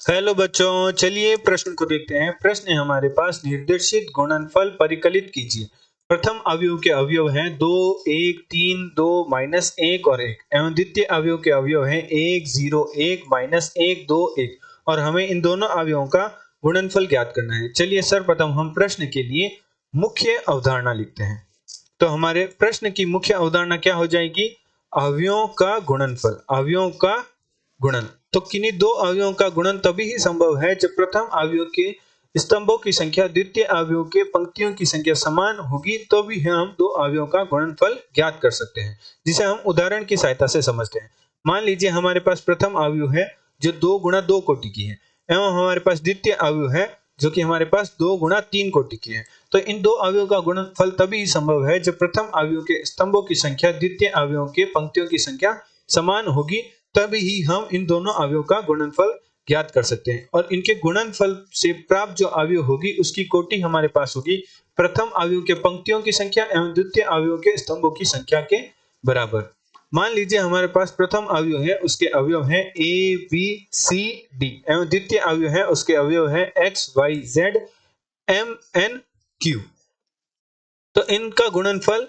Hello बच्चों, चलिए प्रश्न को देखते हैं। प्रश्न है हमारे पास, निर्देशित गुणनफल परिकलित कीजिए। प्रथम अवयव के अवयव हैं 2, 1, 3, 2, -1 और 1 एवं द्वितीय अवयव के अवयव हैं 1, 0, 1, -1, 2, 1 और हमें इन दोनों अवयवों का गुणनफल ज्ञात करना है। चलिए सर्वप्रथम हम प्रश्न के लिए मुख्य अवधारणा लिखते हैं। तो हमारे प्रश्न की मुख्य अवधारणा क्या हो जाएगी? अवयवों का गुणनफल, अवयवों का गुणन। तो किन्हीं दो अवयवों का गुणन तभी ही संभव है जब प्रथम अवयव के स्तंभों की संख्या द्वितीय अवयव के पंक्तियों की संख्या समान होगी, तो भी हम दो अवयवों का गुणनफल ज्ञात कर सकते हैं, जिसे हम उदाहरण की सहायता से समझते हैं। मान लीजिए हमारे पास प्रथम अवयव है जो 2 गुणा 2 कोटि की है, एवं हमारे पास द्वितीय अवयव है जो कि हमारे पास 2 गुणा 3 कोटि की है। तो इन दो अवयवों का गुणनफल तभी संभव है जब प्रथम अवयव के स्तंभों की संख्या द्वितीय अवयव के पंक्तियों की संख्या समान होगी, तभी ही हम इन दोनों अवयवों का गुणनफल ज्ञात कर सकते हैं। और इनके गुणनफल से प्राप्त जो अवयव होगी उसकी कोटि हमारे पास होगी प्रथम अवयव के पंक्तियों की संख्या एवं द्वितीय अवयव के स्तंभों की संख्या के बराबर। मान लीजिए हमारे पास प्रथम अवयव है, उसके अवयव हैं ए बी सी डी एवं द्वितीय अवयव है, उसके अवयव है X Y Z M N Q. तो इनका गुणनफल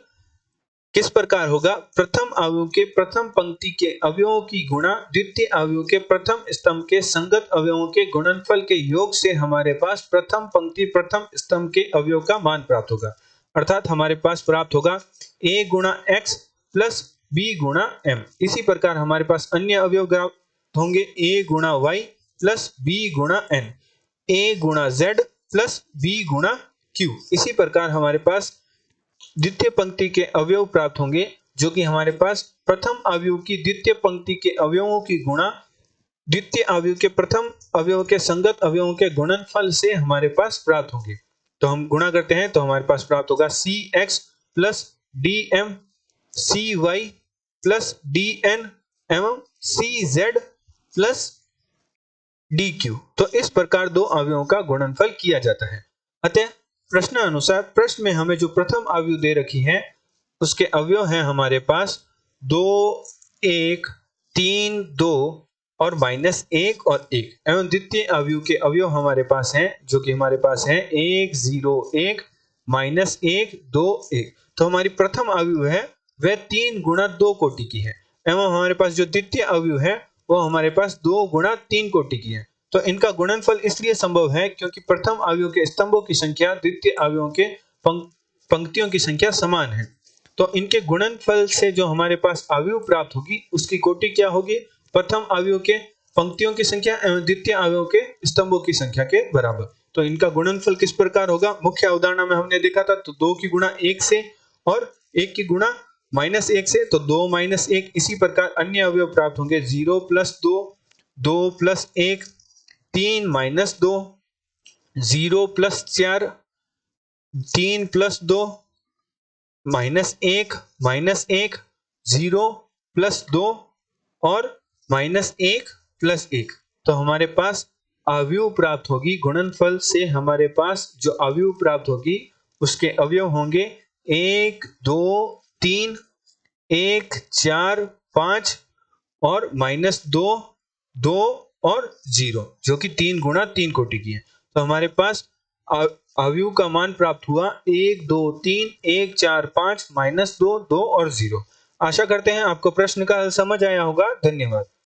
किस प्रकार होगा? प्रथम अवयव के प्रथम पंक्ति के अवयवों की गुणा द्वितीय अवयव के प्रथम स्तंभ के संगत अवयवों के गुणनफल के योग से हमारे पास प्रथम पंक्ति प्रथम स्तंभ के अवयव का मान प्राप्त होगा। अर्थात हमारे पास प्राप्त होगा a गुणा x प्लस b गुणा m। इसी प्रकार हमारे पास अन्य अवयव प्राप्त होंगे a गुणा y प्लस b गुणा n, a गुणा z प्लस b गुणा q। इसी प्रकार हमारे पास द्वितीय पंक्ति के अवयव प्राप्त होंगे जो कि हमारे पास प्रथम अवयव की द्वितीय पंक्ति के अवयवों की गुणा द्वितीय अवयव के प्रथम अवयव के संगत अवयवों के गुणनफल से हमारे पास प्राप्त होंगे। तो हम गुणा करते हैं तो हमारे पास प्राप्त होगा cx plus dm, cy plus dn एवं cz प्लस dq। तो इस प्रकार दो अवयवों का गुणनफल किया जाता है। अतः प्रश्न अनुसार प्रश्न में हमें जो प्रथम अवयव दे रखी है उसके अवयव हैं हमारे पास 2, 1, 3, 2 और -1 और 1 एवं द्वितीय अवयव के अवयव हमारे पास हैं जो कि हमारे पास हैं 1, 0, 1, -1, 2, 1। तो हमारी प्रथम अवयव है वह 3 गुणा 2 कोटि की है एवं हमारे पास जो द्वितीय अवयव है वो हमारे पास 2 गुणा 3 कोटि की है। तो इनका गुणनफल इसलिए संभव है क्योंकि प्रथम अवयव के स्तंभों की संख्या द्वितीय अवयवों के पंक्तियों की संख्या समान है। तो इनके गुणनफल से जो हमारे पास अवयव प्राप्त होगी उसकी कोटि क्या होगी? प्रथम अवयव के पंक्तियों की संख्या एवं द्वितीय अवयव के स्तंभों की संख्या के बराबर। तो इनका गुणनफल किस प्रकार होगा? मुख्य अवधारणा में हमने देखा था तो 2 की गुणा 1 से और 1 की गुणा -1 से, तो 2 - 1। इसी प्रकार अन्य अवयव प्राप्त होंगे 0 plus 2, 2 plus 1, 3 - 2, 0 plus 4, 3 plus 2, -1, -1, 0 plus 2 और -1 प्लस 1। तो हमारे पास अवयव प्राप्त होगी, गुणनफल से हमारे पास जो अवयव प्राप्त होगी उसके अवयव होंगे 1, 2, 3, 1, 4, 5 और -2, 2 और 0 जो कि 3 गुणा 3 कोटि की है। तो हमारे पास अवयव का मान प्राप्त हुआ 1, 2, 3, 1, 4, 5, -2, 2 और 0। आशा करते हैं आपको प्रश्न का हल समझ आया होगा। धन्यवाद।